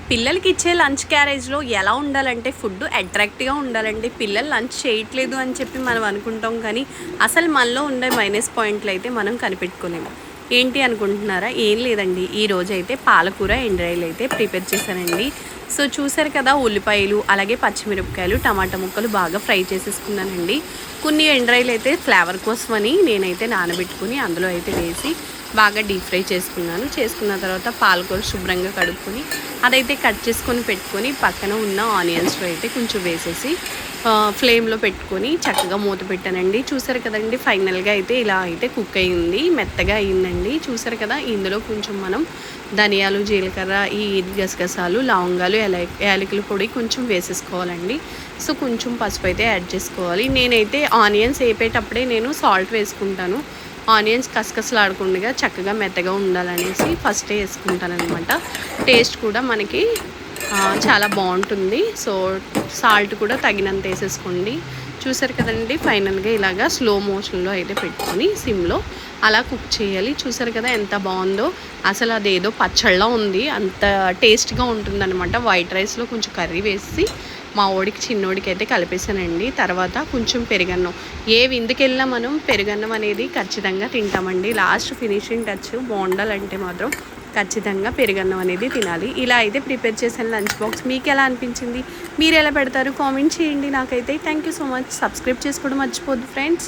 పిల్లలకి ఇచ్చే లంచ్ క్యారేజ్లో ఎలా ఉండాలంటే ఫుడ్ అట్రాక్ట్గా ఉండాలండి. పిల్లలు లంచ్ చేయట్లేదు అని చెప్పి మనం అనుకుంటాం, కానీ అసలు మనలో ఉండే మైనస్ పాయింట్లు అయితే మనం కనిపెట్టుకోలేము. ఏంటి అనుకుంటున్నారా? ఏం లేదండి, ఈరోజు అయితే పాలకూర ఎండ్రాయిలు అయితే ప్రిపేర్ చేశానండి. సో చూసారు కదా, ఉల్లిపాయలు అలాగే పచ్చిమిరపకాయలు టమాటా ముక్కలు బాగా ఫ్రై చేసేసుకున్నానండి. కొన్ని ఎండ్రాయిలు అయితే ఫ్లేవర్ కోసమని నేనైతే నానబెట్టుకుని అందులో అయితే వేసి బాగా డీప్ ఫ్రై చేసుకున్న తర్వాత పాలకూర శుభ్రంగా కడుక్కొని అదైతే కట్ చేసుకొని పెట్టుకొని పక్కన ఉన్న ఆనియన్స్లో అయితే కొంచెం వేసేసి ఫ్లేమ్లో పెట్టుకొని చక్కగా మూత పెట్టానండి. చూసారు కదండి, ఫైనల్గా అయితే ఇలా అయితే కుక్ అయ్యింది, మెత్తగా అయ్యిందండి. చూసారు కదా, ఇందులో కొంచెం మనం ధనియాలు, జీలకర్ర, ఈ గసగసాలు, లవంగాలు, యాలకుల పొడి కొంచెం వేసేసుకోవాలండి. సో కొంచెం పసుపు అయితే యాడ్ చేసుకోవాలి. నేనైతే ఆనియన్స్ వేపేటప్పుడే నేను సాల్ట్ వేసుకుంటాను. ఆనియన్స్ కసకసలాడకుండా చక్కగా మెత్తగా ఉండాలనేసి ఫస్టే వేసుకుంటాను అనమాట. టేస్ట్ కూడా మనకి చాలా బాగుంటుంది. సో సాల్ట్ కూడా తగినంత వేసేసుకోండి. చూసారు కదండి, ఫైనల్గా ఇలాగా స్లో మోషన్లో అయితే పెట్టుకొని సిమ్లో అలా కుక్ చేయాలి. చూసారు కదా ఎంత బాగుందో, అసలు అదేదో పచ్చళ్ళ ఉంది, అంత టేస్ట్గా ఉంటుందన్నమాట. వైట్ రైస్లో కొంచెం కర్రీ వేసి మా ఓడికి చిన్నోడికి అయితే కలిపేసానండి. తర్వాత కొంచెం పెరుగన్నం, ఏ విందుకు వెళ్ళినా మనం పెరుగన్నం అనేది ఖచ్చితంగా తింటామండి. లాస్ట్ ఫినిషింగ్ టచ్ బాగుండాలంటే మాత్రం ఖచ్చితంగా పెరుగన్నం అనేది తినాలి. ఇలా అయితే ప్రిపేర్ చేశాను లంచ్ బాక్స్. మీకు ఎలా అనిపించింది? మీరు ఎలా పెడతారు? కామెంట్ చేయండి నాకైతే. Thank you so much. Subscribe చేసుకోవడం మర్చిపోద్దు ఫ్రెండ్స్.